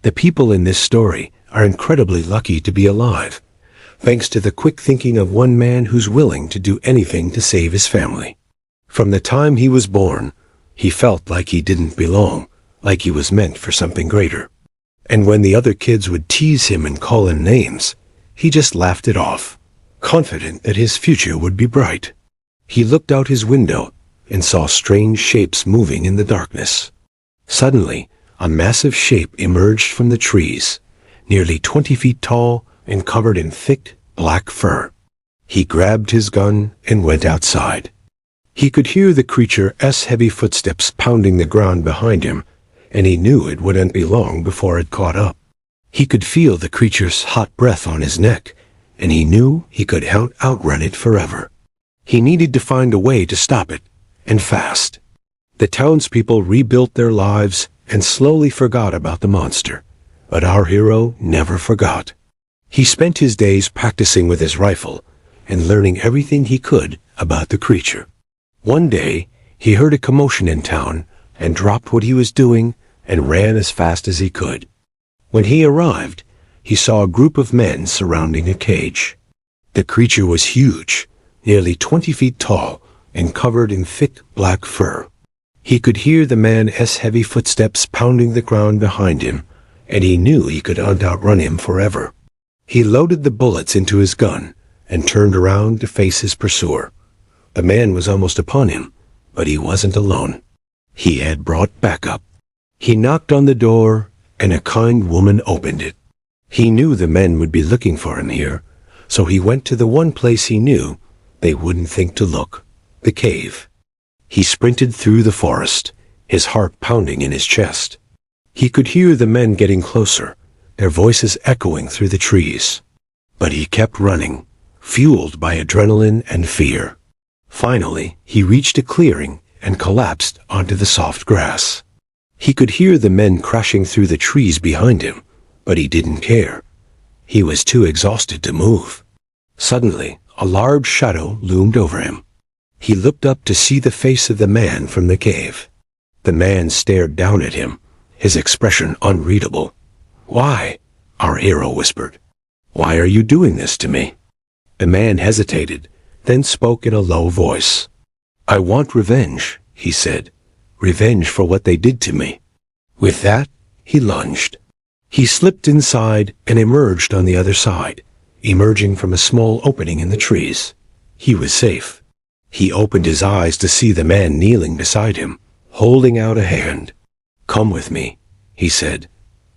The people in this story are incredibly lucky to be alive, thanks to the quick thinking of one man who's willing to do anything to save his family. From the time he was born, he felt like he didn't belong, like he was meant for something greater. And when the other kids would tease him and call him names, he just laughed it off, confident that his future would be bright. He looked out his window and saw strange shapes moving in the darkness. Suddenly, a massive shape emerged from the trees, nearly 20 feet tall and covered in thick, black fur. He grabbed his gun and went outside. He could hear the creature's heavy footsteps pounding the ground behind him, and he knew it wouldn't be long before it caught up. He could feel the creature's hot breath on his neck, and he knew he could outrun it forever. He needed to find a way to stop it, and fast. The townspeople rebuilt their lives and slowly forgot about the monster, but our hero never forgot. He spent his days practicing with his rifle and learning everything he could about the creature. One day, he heard a commotion in town and dropped what he was doing and ran as fast as he could. When he arrived, he saw a group of men surrounding a cage. The creature was huge, nearly 20 feet tall, and covered in thick black fur. He could hear the man's heavy footsteps pounding the ground behind him, and he knew he could outrun him forever. He loaded the bullets into his gun and turned around to face his pursuer. The man was almost upon him, but he wasn't alone. He had brought backup. He knocked on the door, and a kind woman opened it. He knew the men would be looking for him here, so he went to the one place he knew they wouldn't think to look, the cave. He sprinted through the forest, his heart pounding in his chest. He could hear the men getting closer, their voices echoing through the trees. But he kept running, fueled by adrenaline and fear. Finally, he reached a clearing and collapsed onto the soft grass. He could hear the men crashing through the trees behind him, but he didn't care. He was too exhausted to move. Suddenly, a large shadow loomed over him. He looked up to see the face of the man from the cave. The man stared down at him, his expression unreadable. "Why?" our hero whispered. "Why are you doing this to me?" The man hesitated, then spoke in a low voice. "I want revenge," he said. "Revenge for what they did to me." With that, he lunged. He slipped inside and emerged on the other side, emerging from a small opening in the trees. He was safe. He opened his eyes to see the man kneeling beside him, holding out a hand. "Come with me," he said.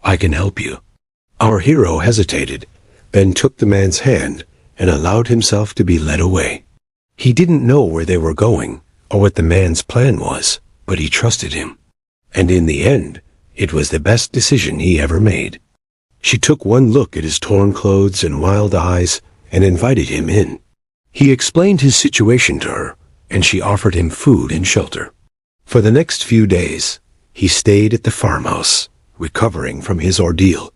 "I can help you." Our hero hesitated, then took the man's hand and allowed himself to be led away. He didn't know where they were going or what the man's plan was, but he trusted him. And in the end, it was the best decision he ever made. She took one look at his torn clothes and wild eyes and invited him in. He explained his situation to her, and she offered him food and shelter. For the next few days, he stayed at the farmhouse, recovering from his ordeal.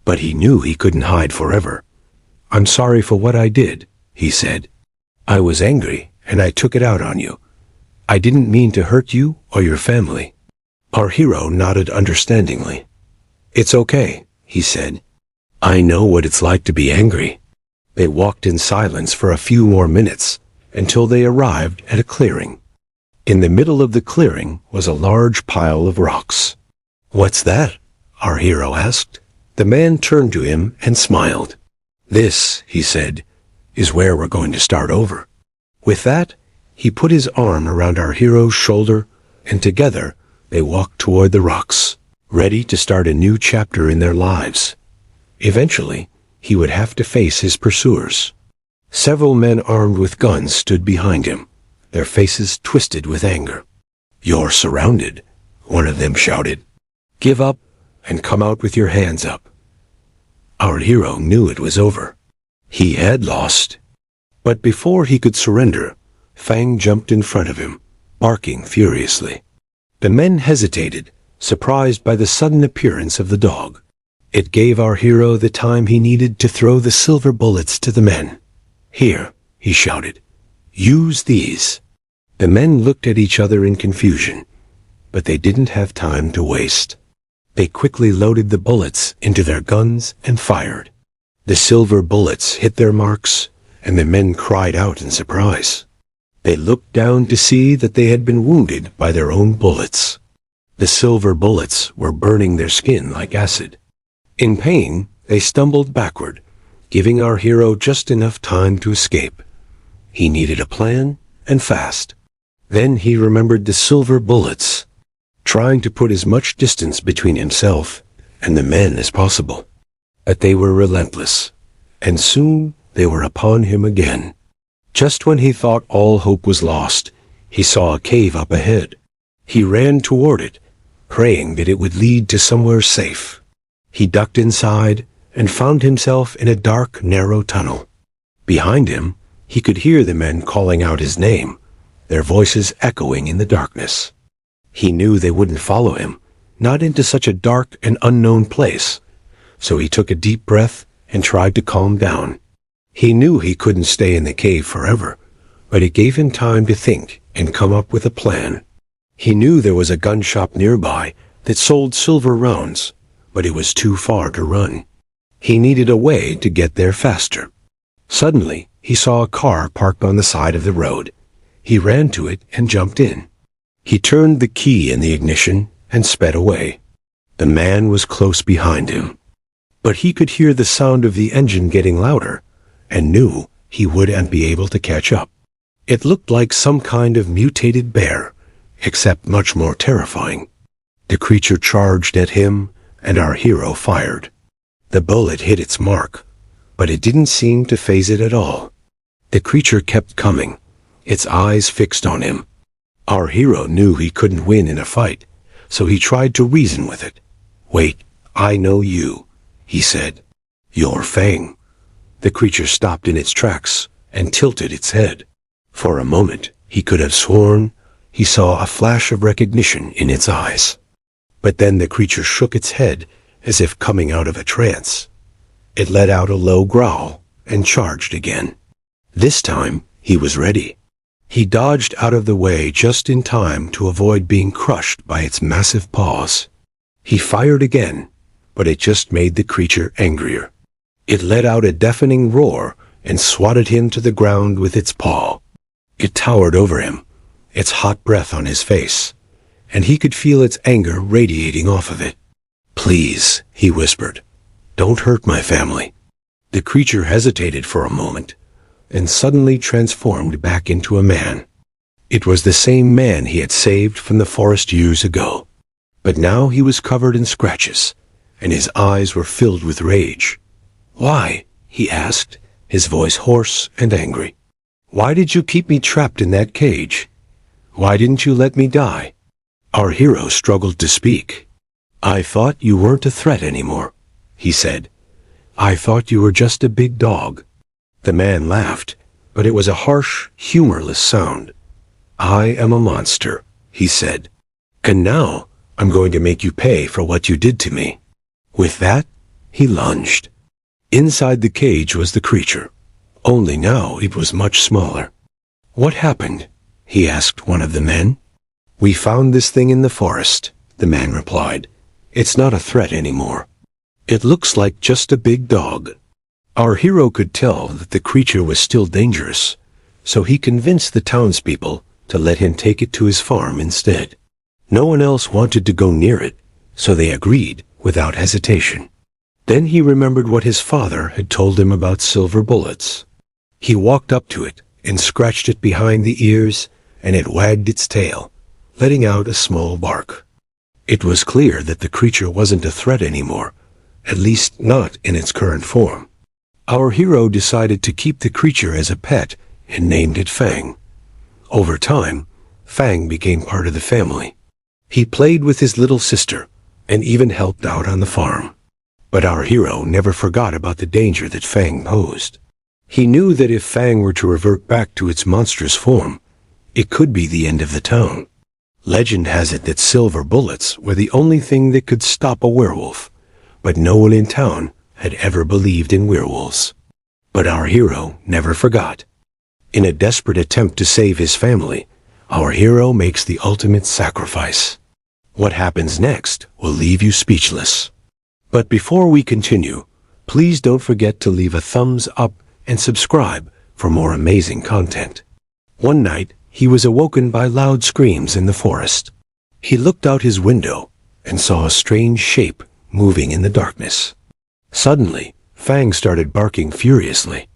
But he knew he couldn't hide forever. "I'm sorry for what I did," he said. "I was angry, and I took it out on you. I didn't mean to hurt you or your family." Our hero nodded understandingly. "It's okay," he said. "I know what it's like to be angry." They walked in silence for a few more minutes, until they arrived at a clearing. In the middle of the clearing was a large pile of rocks. "What's that?" our hero asked. The man turned to him and smiled. "This," he said, "is where we're going to start over." With that, he put his arm around our hero's shoulder, and together they walked toward the rocks, ready to start a new chapter in their lives. Eventually, he would have to face his pursuers. Several men armed with guns stood behind him, their faces twisted with anger. "You're surrounded," one of them shouted. "Give up and come out with your hands up." Our hero knew it was over. He had lost. But before he could surrender, Fang jumped in front of him, barking furiously. The men hesitated, surprised by the sudden appearance of the dog. It gave our hero the time he needed to throw the silver bullets to the men. "Here," he shouted. "Use these." The men looked at each other in confusion, but they didn't have time to waste. They quickly loaded the bullets into their guns and fired. The silver bullets hit their marks, and the men cried out in surprise. They looked down to see that they had been wounded by their own bullets. The silver bullets were burning their skin like acid. In pain, they stumbled backward, giving our hero just enough time to escape. He needed a plan, and fast. Then he remembered the silver bullets, trying to put as much distance between himself and the men as possible. But they were relentless, and soon they were upon him again. Just when he thought all hope was lost, he saw a cave up ahead. He ran toward it, praying that it would lead to somewhere safe. He ducked inside and found himself in a dark, narrow tunnel. Behind him, he could hear the men calling out his name, their voices echoing in the darkness. He knew they wouldn't follow him, not into such a dark and unknown place, so he took a deep breath and tried to calm down. He knew he couldn't stay in the cave forever, but it gave him time to think and come up with a plan. He knew there was a gun shop nearby that sold silver rounds, but it was too far to run. He needed a way to get there faster. Suddenly, he saw a car parked on the side of the road. He ran to it and jumped in. He turned the key in the ignition and sped away. The man was close behind him, but he could hear the sound of the engine getting louder and knew he wouldn't be able to catch up. It looked like some kind of mutated bear, except much more terrifying. The creature charged at him, and our hero fired. The bullet hit its mark, but it didn't seem to faze it at all. The creature kept coming, its eyes fixed on him. Our hero knew he couldn't win in a fight, so he tried to reason with it. "Wait, I know you," he said. "You're Fang." The creature stopped in its tracks and tilted its head. For a moment, he could have sworn he saw a flash of recognition in its eyes. But then the creature shook its head as if coming out of a trance. It let out a low growl and charged again. This time, he was ready. He dodged out of the way just in time to avoid being crushed by its massive paws. He fired again, but it just made the creature angrier. It let out a deafening roar and swatted him to the ground with its paw. It towered over him, its hot breath on his face, and he could feel its anger radiating off of it. "Please," he whispered, "don't hurt my family." The creature hesitated for a moment, and suddenly transformed back into a man. It was the same man he had saved from the forest years ago, but now he was covered in scratches, and his eyes were filled with rage. "Why?" he asked, his voice hoarse and angry. "Why did you keep me trapped in that cage? Why didn't you let me die?" Our hero struggled to speak. "I thought you weren't a threat anymore," he said. "I thought you were just a big dog." The man laughed, but it was a harsh, humorless sound. "I am a monster," he said. "And now I'm going to make you pay for what you did to me." With that, he lunged. Inside the cage was the creature, only now it was much smaller. "What happened?" he asked one of the men. "We found this thing in the forest," the man replied. "It's not a threat anymore. It looks like just a big dog." Our hero could tell that the creature was still dangerous, so he convinced the townspeople to let him take it to his farm instead. No one else wanted to go near it, so they agreed without hesitation. Then he remembered what his father had told him about silver bullets. He walked up to it and scratched it behind the ears, and it wagged its tail, letting out a small bark. It was clear that the creature wasn't a threat anymore, at least not in its current form. Our hero decided to keep the creature as a pet and named it Fang. Over time, Fang became part of the family. He played with his little sister and even helped out on the farm. But our hero never forgot about the danger that Fang posed. He knew that if Fang were to revert back to its monstrous form, it could be the end of the town. Legend has it that silver bullets were the only thing that could stop a werewolf, but no one in town had ever believed in werewolves. But our hero never forgot. In a desperate attempt to save his family, our hero makes the ultimate sacrifice. What happens next will leave you speechless. But before we continue, please don't forget to leave a thumbs up and subscribe for more amazing content. One night, he was awoken by loud screams in the forest. He looked out his window and saw a strange shape moving in the darkness. Suddenly, Fang started barking furiously.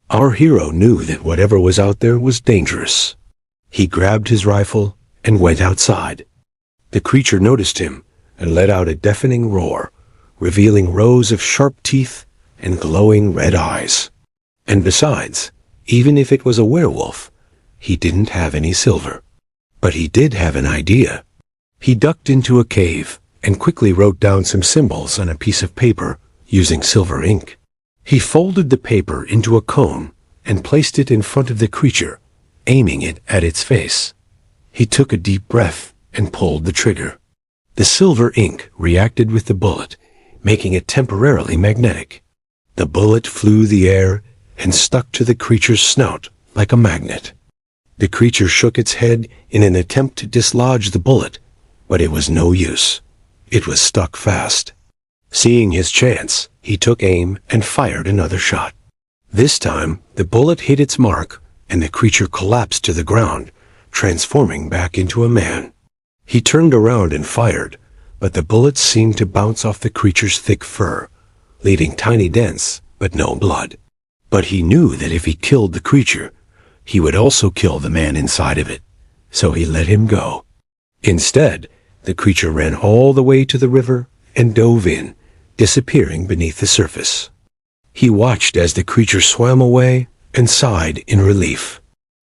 Our hero knew that whatever was out there was dangerous. He grabbed his rifle and went outside. The creature noticed him and let out a deafening roar, revealing rows of sharp teeth and glowing red eyes. And besides, even if it was a werewolf, he didn't have any silver. But he did have an idea. He ducked into a cave and quickly wrote down some symbols on a piece of paper using silver ink. He folded the paper into a cone and placed it in front of the creature, aiming it at its face. He took a deep breath and pulled the trigger. The silver ink reacted with the bullet, making it temporarily magnetic. The bullet flew the air and stuck to the creature's snout like a magnet. The creature shook its head in an attempt to dislodge the bullet, but it was no use. It was stuck fast. Seeing his chance, he took aim and fired another shot. This time, the bullet hit its mark, and the creature collapsed to the ground, transforming back into a man. He turned around and fired, but the bullets seemed to bounce off the creature's thick fur, leaving tiny dents but no blood. But he knew that if he killed the creature, he would also kill the man inside of it, so he let him go. Instead, the creature ran all the way to the river and dove in, disappearing beneath the surface. He watched as the creature swam away and sighed in relief.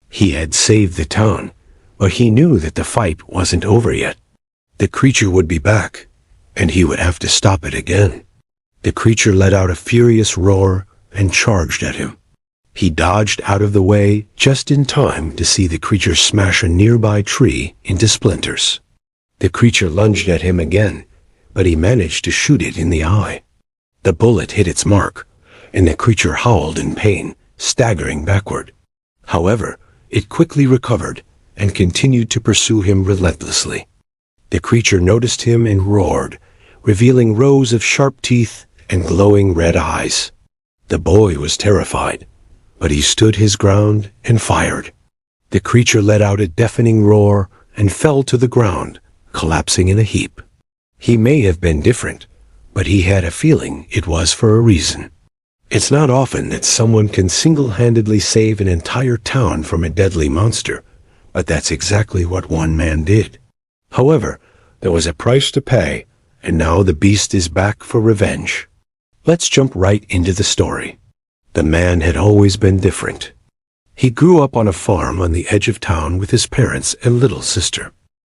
He had saved the town, but he knew that the fight wasn't over yet. The creature would be back, and he would have to stop it again. The creature let out a furious roar and charged at him. He dodged out of the way just in time to see the creature smash a nearby tree into splinters. The creature lunged at him again, but he managed to shoot it in the eye. The bullet hit its mark, and the creature howled in pain, staggering backward. However, it quickly recovered and continued to pursue him relentlessly. The creature noticed him and roared, revealing rows of sharp teeth and glowing red eyes. The boy was terrified, but he stood his ground and fired. The creature let out a deafening roar and fell to the ground, collapsing in a heap. He may have been different, but he had a feeling it was for a reason. It's not often that someone can single-handedly save an entire town from a deadly monster, but that's exactly what one man did. However, there was a price to pay, and now the beast is back for revenge. Let's jump right into the story. The man had always been different. He grew up on a farm on the edge of town with his parents and little sister.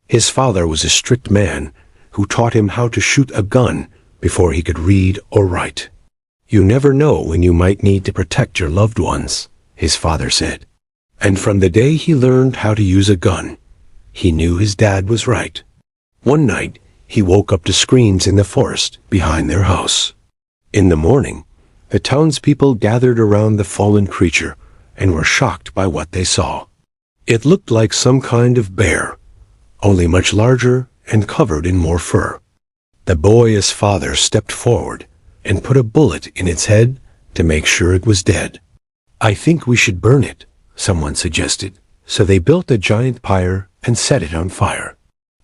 His father was a strict man who taught him how to shoot a gun before he could read or write. "You never know when you might need to protect your loved ones," his father said. And from the day he learned how to use a gun, he knew his dad was right. One night, he woke up to screams in the forest behind their house. In the morning, the townspeople gathered around the fallen creature and were shocked by what they saw. It looked like some kind of bear, only much larger and covered in more fur. The boy's father stepped forward and put a bullet in its head to make sure it was dead. "I think we should burn it," someone suggested. So they built a giant pyre and set it on fire.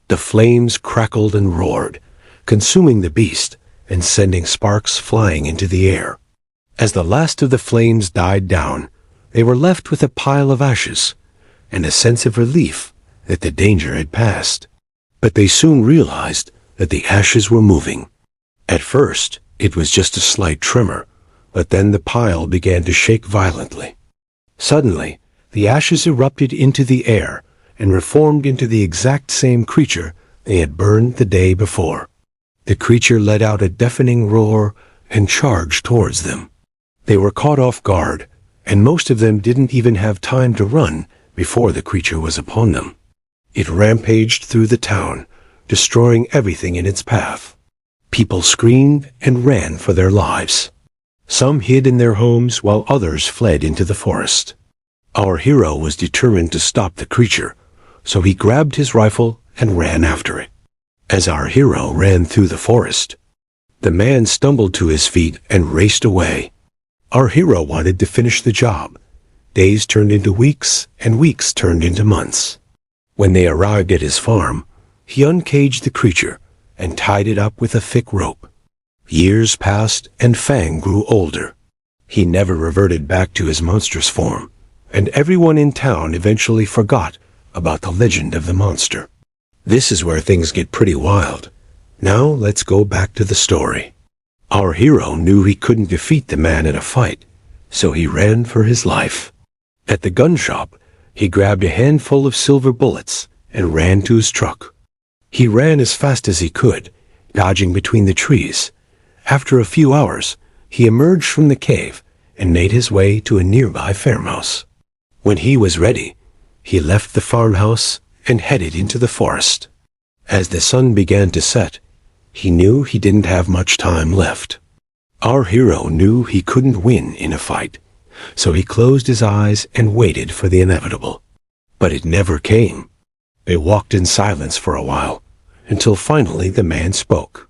The flames crackled and roared, consuming the beast and sending sparks flying into the air. As the last of the flames died down, they were left with a pile of ashes and a sense of relief that the danger had passed. But they soon realized that the ashes were moving. At first, it was just a slight tremor, but then the pile began to shake violently. Suddenly, the ashes erupted into the air and reformed into the exact same creature they had burned the day before. The creature let out a deafening roar and charged towards them. They were caught off guard, and most of them didn't even have time to run before the creature was upon them. It rampaged through the town, destroying everything in its path. People screamed and ran for their lives. Some hid in their homes while others fled into the forest. Our hero was determined to stop the creature, so he grabbed his rifle and ran after it. As our hero ran through the forest, the man stumbled to his feet and raced away. Our hero wanted to finish the job. Days turned into weeks, and weeks turned into months. When they arrived at his farm, he uncaged the creature and tied it up with a thick rope. Years passed, and Fang grew older. He never reverted back to his monstrous form, and everyone in town eventually forgot about the legend of the monster. This is where things get pretty wild. Now let's go back to the story. Our hero knew he couldn't defeat the man in a fight, so he ran for his life. At the gun shop, he grabbed a handful of silver bullets and ran to his truck. He ran as fast as he could, dodging between the trees. After a few hours, he emerged from the cave and made his way to a nearby farmhouse. When he was ready, he left the farmhouse and headed into the forest. As the sun began to set, he knew he didn't have much time left. Our hero knew he couldn't win in a fight, so he closed his eyes and waited for the inevitable. But it never came. They walked in silence for a while, until finally the man spoke.